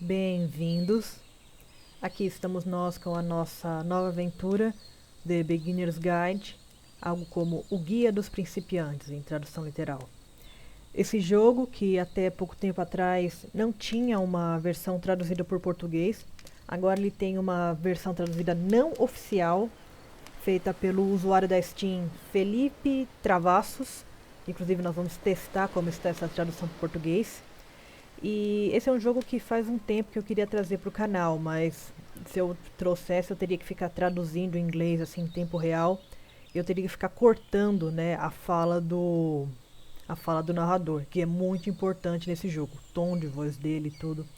Bem-vindos! Aqui estamos nós com a nossa nova aventura, The Beginner's Guide, algo como o Guia dos Principiantes, em tradução literal. Esse jogo, que até pouco tempo atrás não tinha uma versão traduzida por português, agora ele tem uma versão traduzida não oficial, feita pelo usuário da Steam, Felipe Travassos. Inclusive nós vamos testar como está essa tradução para português. E esse é um jogo que faz um tempo que eu queria trazer para o canal, mas se eu trouxesse eu teria que ficar traduzindo em inglês assim em tempo real. Eu teria que ficar cortando, né, a fala do narrador, que é muito importante nesse jogo, o tom de voz dele e tudo.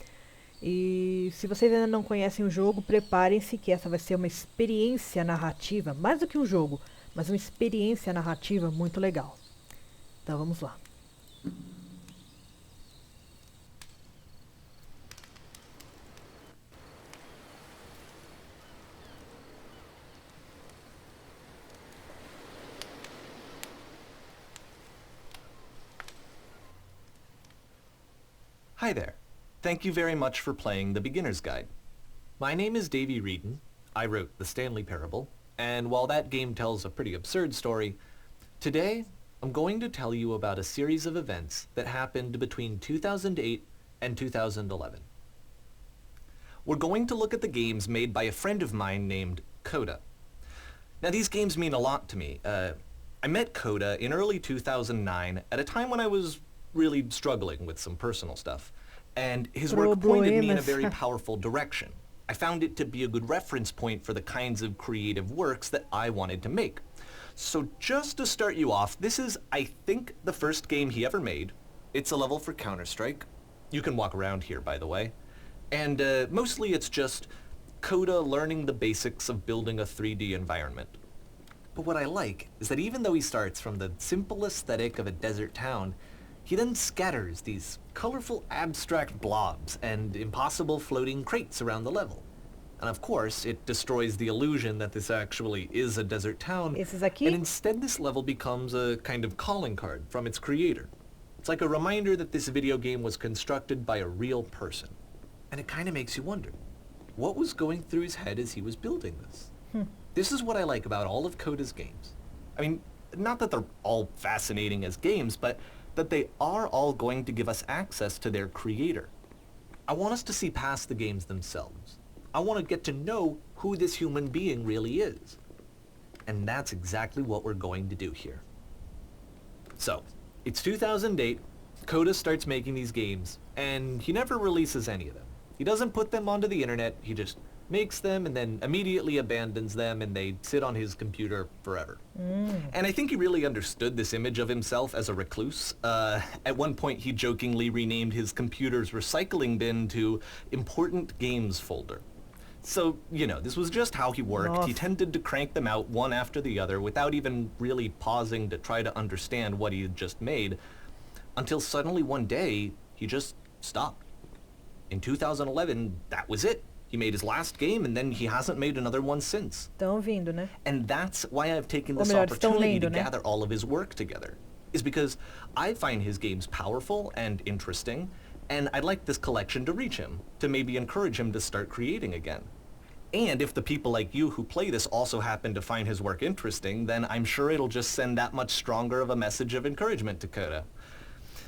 E se vocês ainda não conhecem o jogo, preparem-se que essa vai ser uma experiência narrativa, mais do que um jogo, mas uma experiência narrativa muito legal. Então vamos lá. Hi there. Thank you very much for playing The Beginner's Guide. My name is Davey Reedon. I wrote The Stanley Parable, and while that game tells a pretty absurd story, today I'm going to tell you about a series of events that happened between 2008 and 2011. We're going to look at the games made by a friend of mine named Coda. Now these games mean a lot to me. I met Coda in early 2009 at a time when I was really struggling with some personal stuff, and his work pointed me in a very powerful direction. I found it to be a good reference point for the kinds of creative works that I wanted to make. So just to start you off, this is, I think, the first game he ever made. It's a level for Counter-Strike. You can walk around here, by the way. And mostly it's just Coda learning the basics of building a 3D environment. But what I like is that even though he starts from the simple aesthetic of a desert town, he then scatters these colorful abstract blobs and impossible floating crates around the level. And of course, it destroys the illusion that this actually is a desert town, and instead this level becomes a kind of calling card from its creator. It's like a reminder that this video game was constructed by a real person. And it kind of makes you wonder, what was going through his head as he was building this? This is what I like about all of Coda's games. I mean, not that they're all fascinating as games, but that they are all going to give us access to their creator. I want us to see past the games themselves. I want to get to know who this human being really is. And that's exactly what we're going to do here. So, it's 2008, Coda starts making these games, and he never releases any of them. He doesn't put them onto the internet, he just makes them and then immediately abandons them, and they sit on his computer forever. And I think he really understood this image of himself as a recluse. At one point he jokingly renamed his computer's recycling bin to Important Games Folder. So, you know, this was just how he worked. He tended to crank them out one after the other without even really pausing to try to understand what he had just made, until suddenly one day he just stopped. In 2011, that was it. He made his last game, and then he hasn't made another one since. Estão ouvindo, né? And that's why I've taken this opportunity to gather all of his work together, is because I find his games powerful and interesting, and I'd like this collection to reach him, to maybe encourage him to start creating again. And if the people like you who play this also happen to find his work interesting, then I'm sure it'll just send that much stronger of a message of encouragement to Coda.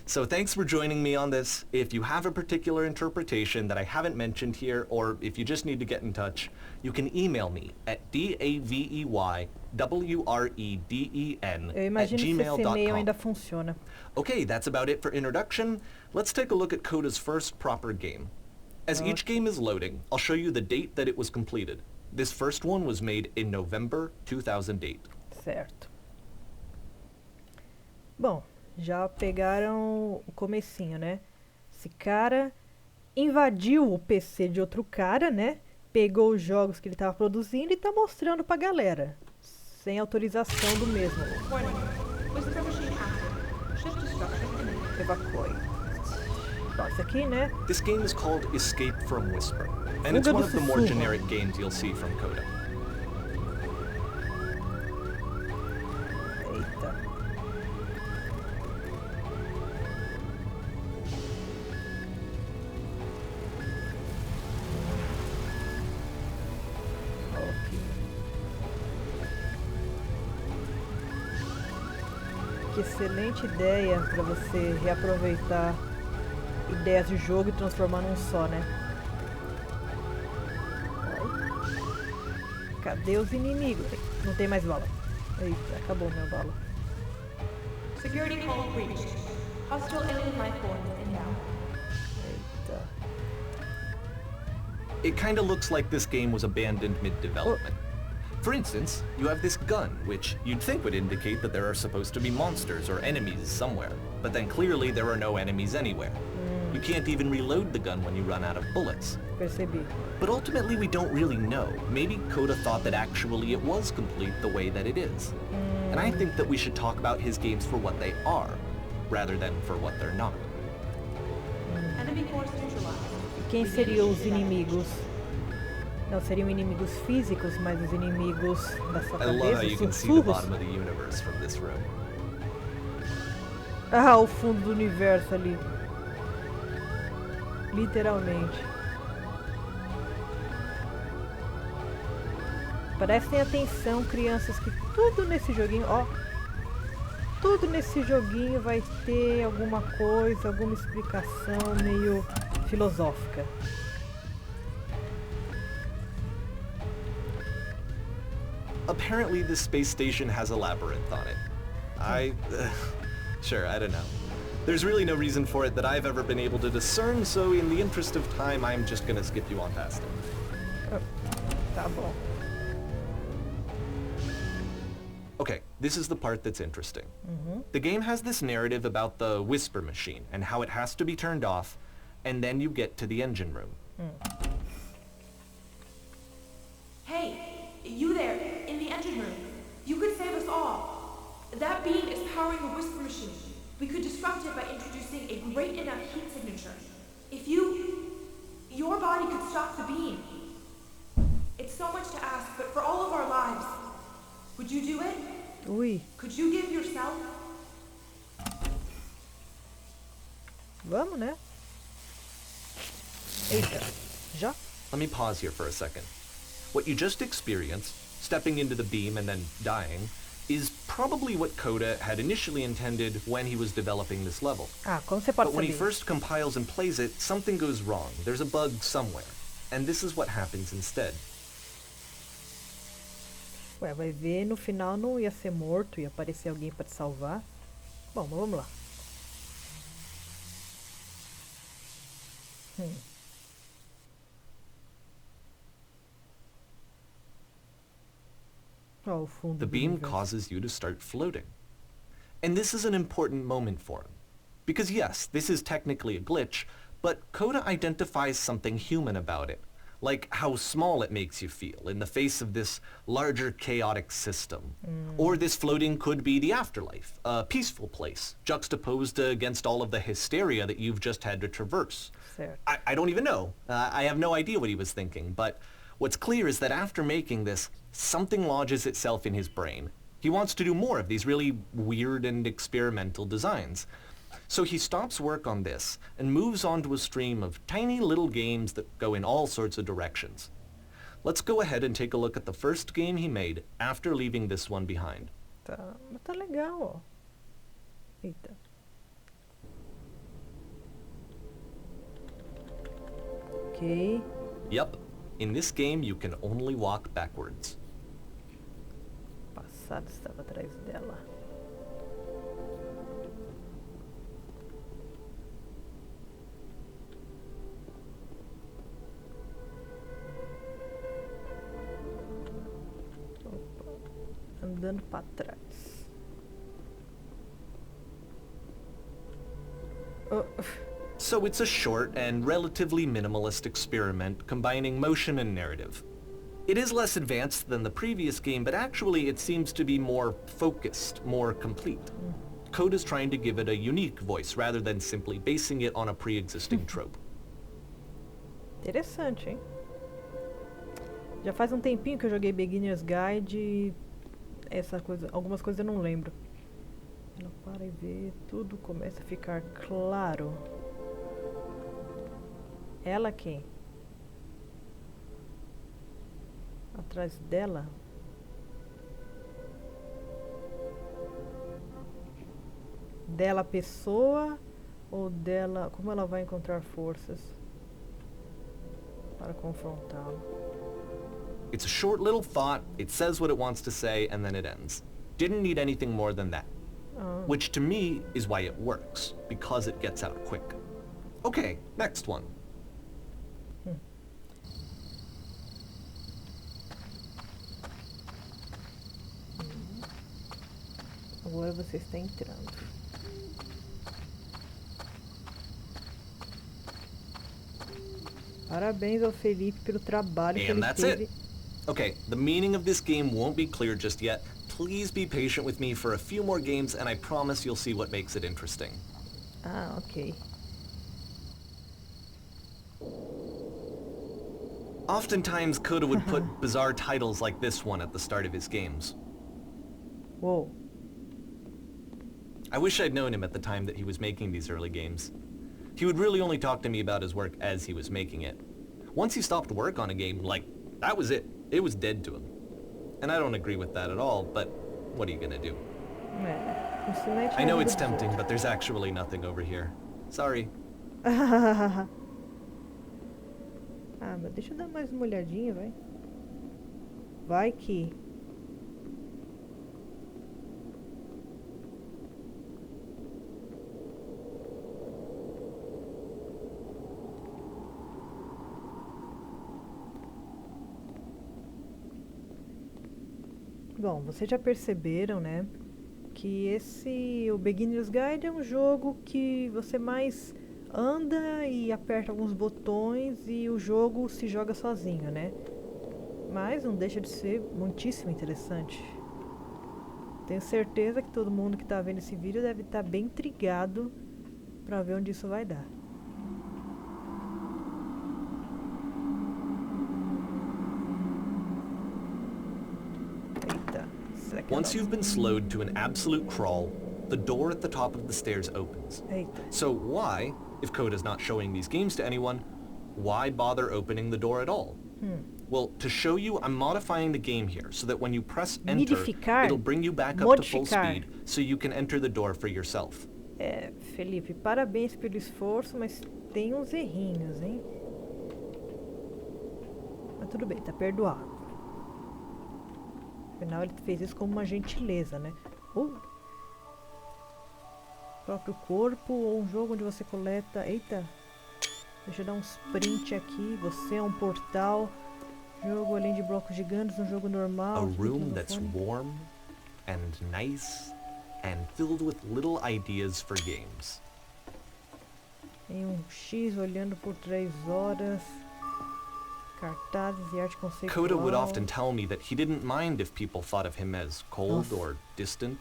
So thanks for joining me on this. If you have a particular interpretation that I haven't mentioned here, or if you just need to get in touch, you can email me at daveywreden@gmail.com. Okay, that's about it for introduction. Let's take a look at Coda's first proper game. As each game is loading, I'll show you the date that it was completed. This first one was made in November 2008. Certo. Bom, já pegaram o comecinho, né? Esse cara invadiu o PC de outro cara, né? Pegou os jogos que ele estava produzindo e tá mostrando pra galera, sem autorização do mesmo. Evacue. Bom, isso aqui, né? This game is called Escape from Whisper, and it's one of the more generic games you'll see from Coda. Eita. Que excelente ideia para você reaproveitar ideias de jogo e transformar num só, né? Ai. Cadê os inimigos? Não tem mais bala. Eita, acabou minha bala. Security call breached. Hostile alien life forms inbound. Eita. It kinda looks like this game was abandoned mid-development. For instance, you have this gun, which you'd think would indicate that there are supposed to be monsters or enemies somewhere, but then clearly there are no enemies anywhere. You can't even reload the gun when you run out of bullets. Percebi. But ultimately we don't really know. Maybe Coda thought that actually it was complete the way that it is. And I think that we should talk about his games for what they are, rather than for what they're not. Enemy force neutralized. Quem seriam os inimigos? Não seriam inimigos físicos, mas os inimigos da sua I love how cabeça, you os can see the sussurros. bottom of the universe from this room. Ah, o fundo do universo ali. Literalmente. Prestem atenção, crianças, que tudo nesse joguinho, ó. Tudo nesse joguinho vai ter alguma coisa, alguma explicação meio filosófica. Apparently this space station has a labyrinth on it. Sure, I don't know. There's really no reason for it that I've ever been able to discern, so in the interest of time, I'm just gonna skip you on past it. Tá bom. Okay, this is the part that's interesting. The game has this narrative about the whisper machine and how it has to be turned off, and then you get to the engine room. Hey, you there, in the engine room. You could save us all. That beam is powering the whisper machine. We could disrupt it by introducing a great enough heat signature. If your body could stop the beam. It's so much to ask, but for all of our lives, would you do it? Ui, Could you give yourself? vamos, né? Eita, já? Let me pause here for a second. What you just experienced, stepping into the beam and then dying, is probably what Coda had initially intended when he was developing this level. Ah, como você pode But when he saber? first compiles and plays it, something goes wrong. There's a bug somewhere. And this is what happens instead. Ué, vai ver, no final não ia ser morto, ia aparecer alguém pra te salvar. Bom, mas vamos lá. Ó, o fundo The do beam universo. causes you to start floating. And this is an important moment for him. Because yes, this is technically a glitch, but Coda identifies something human about it. Like how small it makes you feel in the face of this larger chaotic system. Or this floating could be the afterlife, a peaceful place, juxtaposed against all of the hysteria that you've just had to traverse. Certo. I don't even know. I have no idea what he was thinking, but what's clear is that after making this, something lodges itself in his brain. He wants to do more of these really weird and experimental designs. So he stops work on this and moves on to a stream of tiny little games that go in all sorts of directions. Let's go ahead and take a look at the first game he made after leaving this one behind. Tá, mas tá legal, ó. Eita. Ok. Yep, in this game you can only walk backwards. O passado estava atrás dela. Opa. Andando para trás. Oh, So it's a short and relatively minimalist experiment combining motion and narrative. It is less advanced than the previous game, but actually it seems to be more focused, more complete. Coda's trying to give it a unique voice rather than simply basing it on a pre-existing trope. interessante, hein? Já faz um tempinho que eu joguei Beginner's Guide e essa coisa, algumas coisas eu não lembro. Ela para e vê, tudo começa a ficar claro. Ela quem? Atrás dela? dela a pessoa ou dela... Como ela vai encontrar forças para confrontá-lo? It's a short little thought, it says what it wants to say, and then it ends. Didn't need anything more than that. Which to me is why it works, because it gets out quick. Okay, next one. Agora você está entrando. Parabéns ao Felipe pelo trabalho que And ele that's teve. it. Okay, the meaning of this game won't be clear just yet. Please be patient with me for a few more games, and I promise you'll see what makes it interesting. Ah, ok. Oftentimes, Coda would put bizarre titles like this one at the start of his games. Uou. I wish I'd known him at the time that he was making these early games. He would really only talk to me about his work as he was making it. Once he stopped work on a game, like, that was it. It was dead to him. And I don't agree with that at all, but what are you gonna do? Isso mete I na know vida it's dos tempting, outros. but there's actually nothing over here. Sorry. Ah, mas deixa eu dar mais uma olhadinha, vai. Vai que... Bom, vocês já perceberam, né? Que o Beginner's Guide é um jogo que você mais anda e aperta alguns botões e o jogo se joga sozinho, né? Mas não deixa de ser muitíssimo interessante. Tenho certeza que todo mundo que está vendo esse vídeo deve estar bem intrigado para ver onde isso vai dar. Eita, será que Once ela- you've been slowed to an absolute crawl, the door at the top of the stairs opens. Eita. So why, if Coda's not showing these games to anyone, why bother opening the door at all? Well, to show you, I'm modifying the game here so that when you press enter, Modificar? it'll bring you back up to full Modificar. speed so you can enter the door for yourself. Felipe, parabéns pelo esforço, mas tem uns errinhos, hein? Mas tudo bem, tá perdoado. Afinal, ele fez isso como uma gentileza, né? Próprio corpo ou um jogo onde você coleta... Eita! Deixa eu dar um sprint aqui. Você é um portal. Jogo além de blocos gigantes, um jogo normal. A Explique room no that's fone. warm and nice and filled with little ideas for games. Em um X olhando por 3 horas. Cartazes e arte conceitual. Coda would often tell me that he didn't mind if people thought of him as cold Nossa. or distant.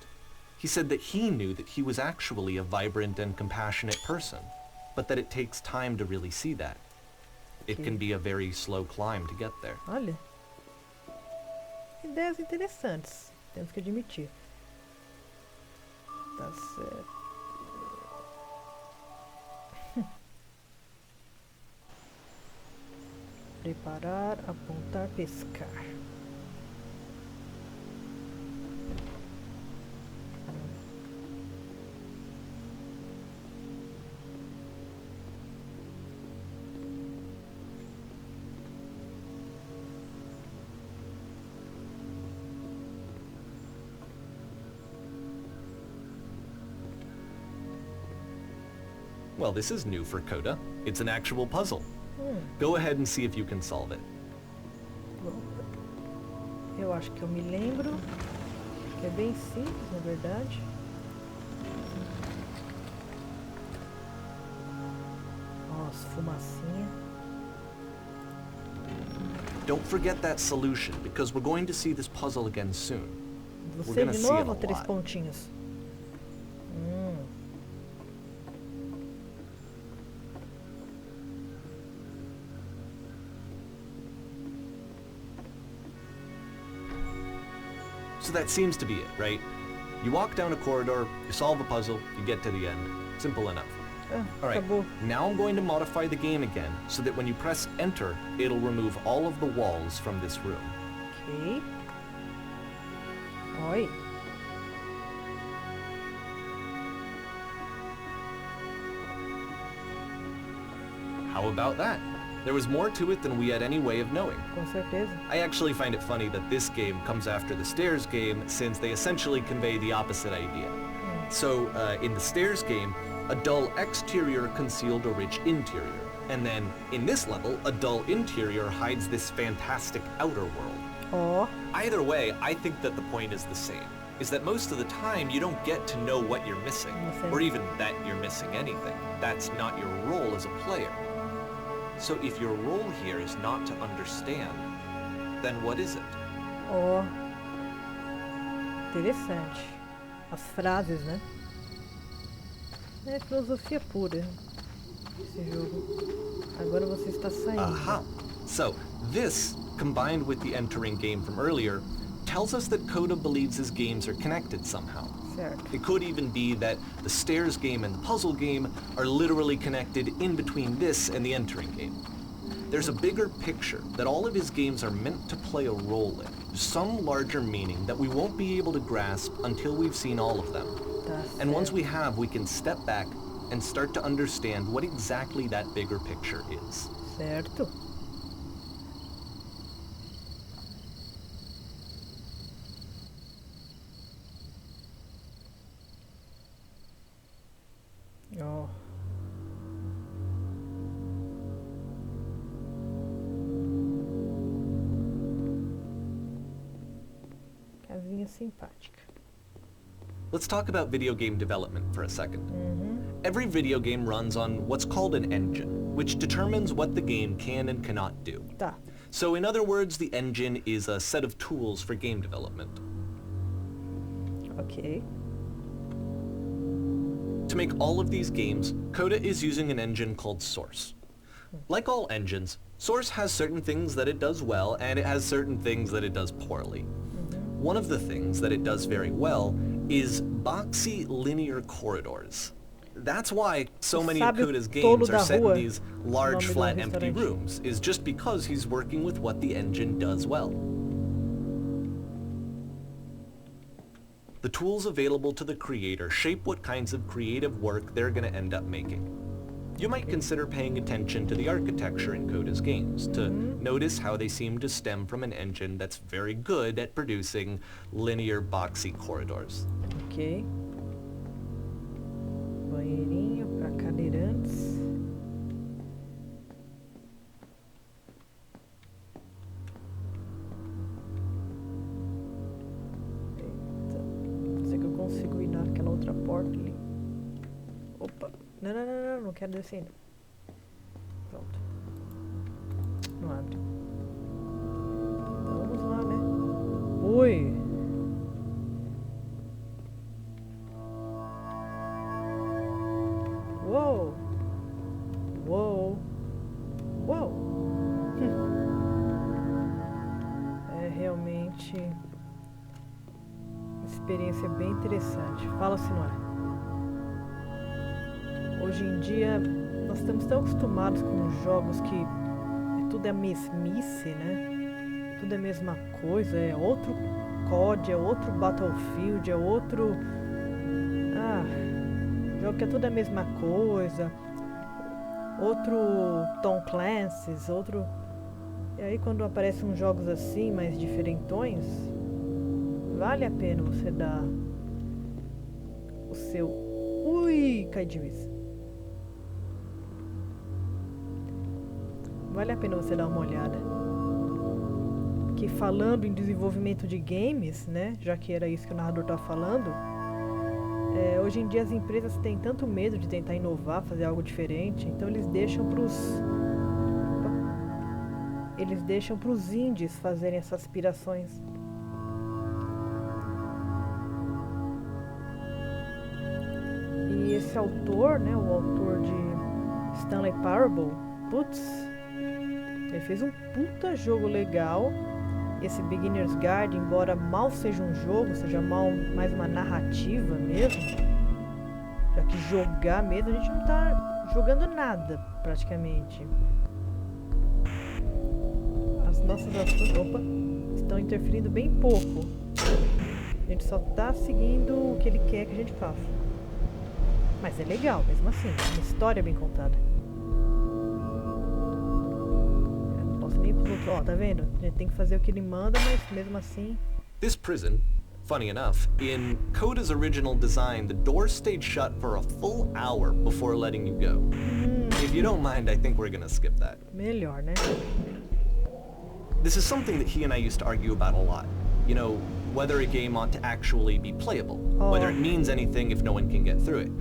He said that he knew that he was actually a vibrant and compassionate person, but that it takes time to really see that. It Okay. can be a very slow climb to get there. Olha. Ideias interessantes. Temos que admitir. Tá certo. Preparar, apontar, pescar. Well, this is new for Coda. It's an actual puzzle. Go ahead and see if you can solve it. Bom, eu acho que eu me lembro que é bem simples, na verdade. Nossa, fumacinha. Don't forget that solution, because we're going to see this puzzle again soon. We're Você gonna de see it a novo, 3 lot. pontinhos. So that seems to be it, right? You walk down a corridor, you solve a puzzle, you get to the end. Simple enough. Ah, Alright, acabou. now I'm going to modify the game again so that when you press enter, it'll remove all of the walls from this room. Ok. Oi. how about that? There was more to it than we had any way of knowing. Com certeza. I actually find it funny that this game comes after the Stairs game, since they essentially convey the opposite idea. So, in the Stairs game, a dull exterior concealed a rich interior. And then, in this level, a dull interior hides this fantastic outer world. Ó, Either way, I think that the point is the same, is that most of the time you don't get to know what you're missing, or even that you're missing anything. That's not your role as a player. So if your role here is not to understand, then what is it? ó. Interessante. As frases, né? É filosofia pura esse jogo. Agora você está saindo. Aha! So, this, combined with the entering game from earlier, tells us that Coda believes his games are connected somehow. Certo. It could even be that the Stairs game and the puzzle game are literally connected in between this and the entering game. There's a bigger picture that all of his games are meant to play a role in, some larger meaning that we won't be able to grasp until we've seen all of them. Tá And once certo. we have, we can step back and start to understand what exactly that bigger picture is. Certo. Ó. Casinha simpática. Let's talk about video game development for a second. Every video game runs on what's called an engine, which determines what the game can and cannot do. Tá. So in other words, the engine is a set of tools for game development. Ok. To make all of these games, Coda is using an engine called Source. Like all engines, Source has certain things that it does well, and it has certain things that it does poorly. One of the things that it does very well is boxy linear corridors. That's why so many of Sábio Coda's tolo games are da set in rua, these large, nome do flat, empty restaurante. rooms, is just because he's working with what the engine does well. The tools available to the creator shape what kinds of creative work they're going to end up making. You might consider paying attention to the architecture in Coda's games, to notice how they seem to stem from an engine that's very good at producing linear, boxy corridors. Ok. Banheirinho para cadeirantes. Eita. Não sei que eu consigo ir naquela outra porta ali. Opa. Não, não, não, não. Não quero descer ainda. Pronto. Não abre. Então vamos lá, né? Ui. Uou! Uou! Uou! É realmente uma experiência bem interessante. Fala, senhora. Hoje em dia, nós estamos tão acostumados com jogos que tudo é mesmice, né? Tudo é a mesma coisa, é outro COD, é outro Battlefield, é outro... jogo que é tudo a mesma coisa, outro Tom Clancy's, outro... E aí quando aparecem uns jogos assim, mais diferentões, vale a pena você dar o seu... Ui, cai de vez. Vale a pena você dar uma olhada. Que falando em desenvolvimento de games, né, já que era isso que o narrador tá falando... hoje em dia as empresas têm tanto medo de tentar inovar, fazer algo diferente, então eles deixam pros indies fazerem essas aspirações. E esse autor, né, o autor de Stanley Parable, putz, ele fez um puta jogo legal. Esse Beginner's Guide, embora mal seja um jogo, seja mais uma narrativa mesmo, já que jogar mesmo, a gente não tá jogando nada, praticamente. As nossas ações, estão interferindo bem pouco. A gente só tá seguindo o que ele quer que a gente faça. Mas é legal, mesmo assim, uma história bem contada. Ó, tá vendo? A gente tem que fazer o que ele manda, mas mesmo assim... This prison, funny enough, in Coda's original design, the doors stayed shut for a full hour before letting you go. If you don't mind, I think we're gonna skip that. Melhor, né? This is something that he and I used to argue about a lot. You know, whether a game ought to actually be playable, whether it means anything if no one can get through it.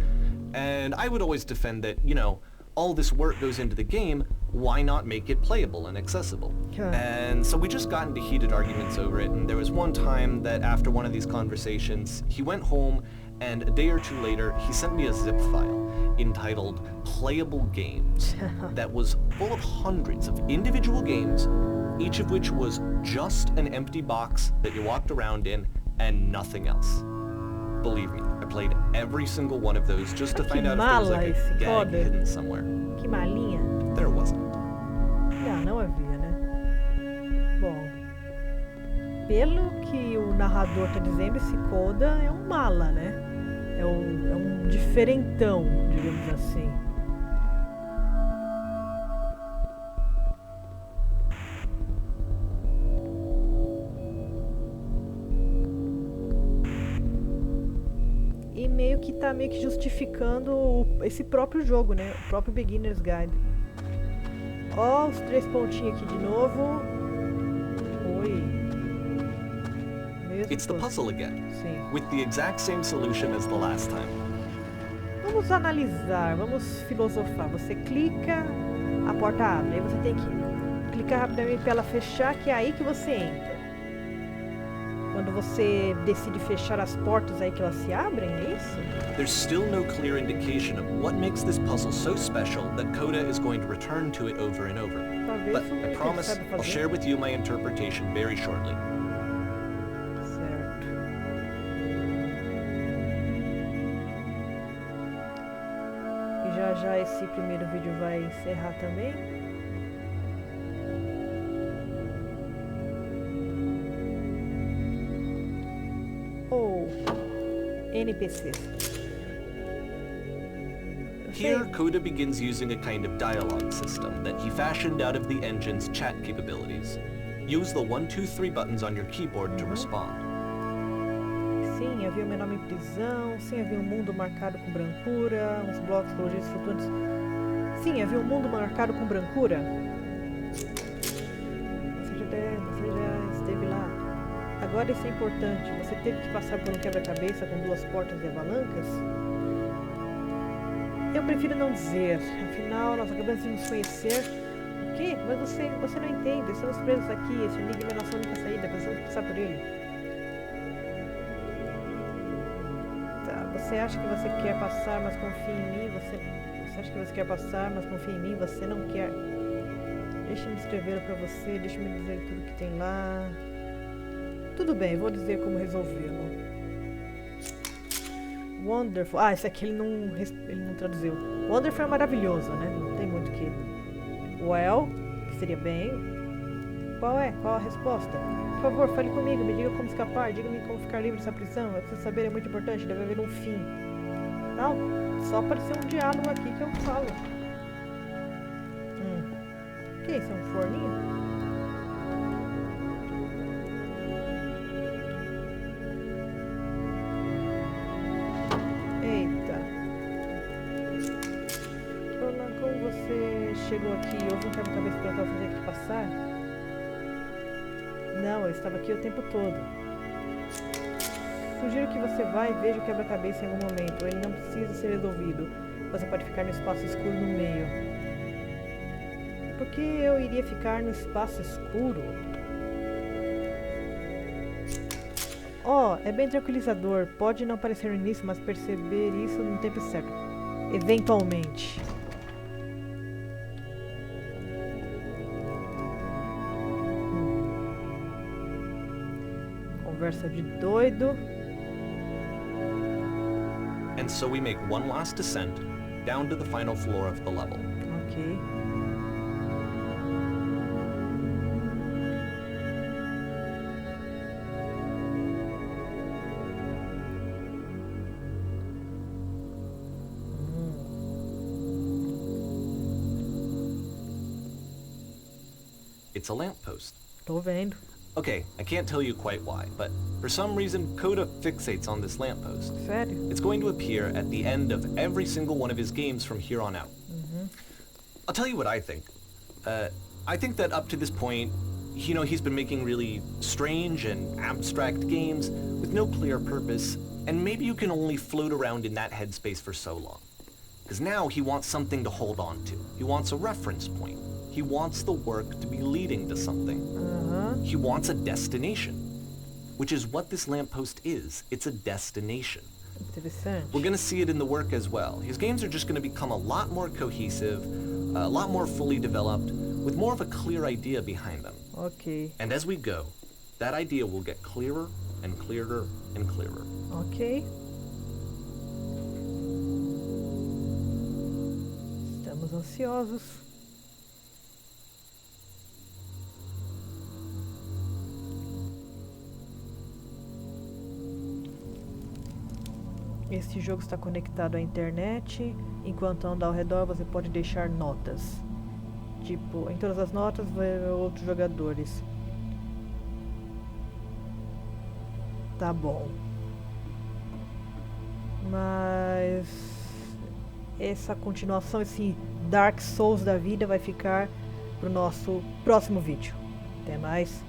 And I would always defend that, you know, all this work goes into the game, why not make it playable and accessible? And so we just got into heated arguments over it, and there was one time that after one of these conversations, he went home, and a day or two later, he sent me a zip file entitled Playable Games that was full of hundreds of individual games, each of which was just an empty box that you walked around in and nothing else. Believe me, I played every single one of those just to find out if there was like a gag hidden somewhere. Que malinha. There wasn't. Não havia, né? Bom, pelo que o narrador tá dizendo, esse Coda é um mala, né? É um diferentão, digamos assim. E meio que justificando esse próprio jogo, né? O próprio Beginner's Guide. Ó, os 3 pontinhos aqui de novo. Oi. It's the puzzle again, Sim. with the exact same solution as the last time. Vamos analisar, vamos filosofar. Você clica, a porta abre. Aí você tem que clicar rapidamente para ela fechar, que é aí que você entra. Quando você decide fechar as portas, aí que elas se abrem, é isso? There's still no clear indication of what makes this puzzle so special that Coda is going to return to it over and over. Talvez But isso I ele promise saiba I'll fazer. share with you my interpretation very shortly. Certo. E já esse primeiro vídeo vai encerrar também. Ou NPCs. Here, Coda begins using a kind of dialogue system that he fashioned out of the engine's chat capabilities. Use the 1, 2, 3 buttons on your keyboard to respond. Sim, havia uma enorme prisão. Sim, havia um mundo marcado com brancura. Uns blocos coloridos flutuantes. Sim, havia um mundo marcado com brancura. Você já esteve lá. Agora isso é importante. Você teve que passar por um quebra-cabeça com 2 portas e avalancas? Eu prefiro não dizer. Afinal, nós acabamos de nos conhecer. O quê? Mas você não entende. Estamos presos aqui. Esse enigma é nossa única saída. Precisamos passar por ele. Tá, você acha que você quer passar, mas confia em mim? Você acha que você quer passar, mas confia em mim? Você não quer. Deixa-me escrever pra você. Deixa-me dizer tudo que tem lá. Tudo bem, vou dizer como resolvê-lo. Wonderful. Ah, esse aqui ele não traduziu. Wonderful é maravilhoso, né? Não tem muito o que. Well, que seria bem. Qual a resposta? Por favor, fale comigo, me diga como escapar, diga-me como ficar livre dessa prisão. Eu preciso saber, é muito importante, deve haver um fim. Não, só apareceu um diálogo aqui que eu falo. O que é isso? É um forninho? Como você chegou aqui e houve um quebra-cabeça pela qual você teve que passar? Não, eu estava aqui o tempo todo. Sugiro que você vá e veja o quebra-cabeça em algum momento. Ele não precisa ser resolvido. Você pode ficar no espaço escuro no meio. Por que eu iria ficar no espaço escuro? Oh, é bem tranquilizador. Pode não parecer no início, mas perceber isso no tempo certo. Eventualmente. Conversa de doido. And so we make one last descent down to the final floor of the level. Ok. It's a lamppost. Tô vendo. Okay, I can't tell you quite why, but for some reason, Coda fixates on this lamppost. Sério? It's going to appear at the end of every single one of his games from here on out. I'll tell you what I think. I think that up to this point, he's been making really strange and abstract games with no clear purpose, and maybe you can only float around in that headspace for so long. Because now he wants something to hold on to. He wants a reference point. He wants the work to be leading to something. He wants a destination, which is what this lamppost is. It's a destination. Interessante. We're going to see it in the work as well. His games are just going to become a lot more cohesive, a lot more fully developed, with more of a clear idea behind them. Ok. And as we go, that idea will get clearer and clearer and clearer. Ok. Estamos ansiosos. Este jogo está conectado à internet. Enquanto anda ao redor, você pode deixar notas. Tipo, em todas as notas vai haver outros jogadores. Tá bom. Mas essa continuação, esse Dark Souls da vida vai ficar pro nosso próximo vídeo. Até mais.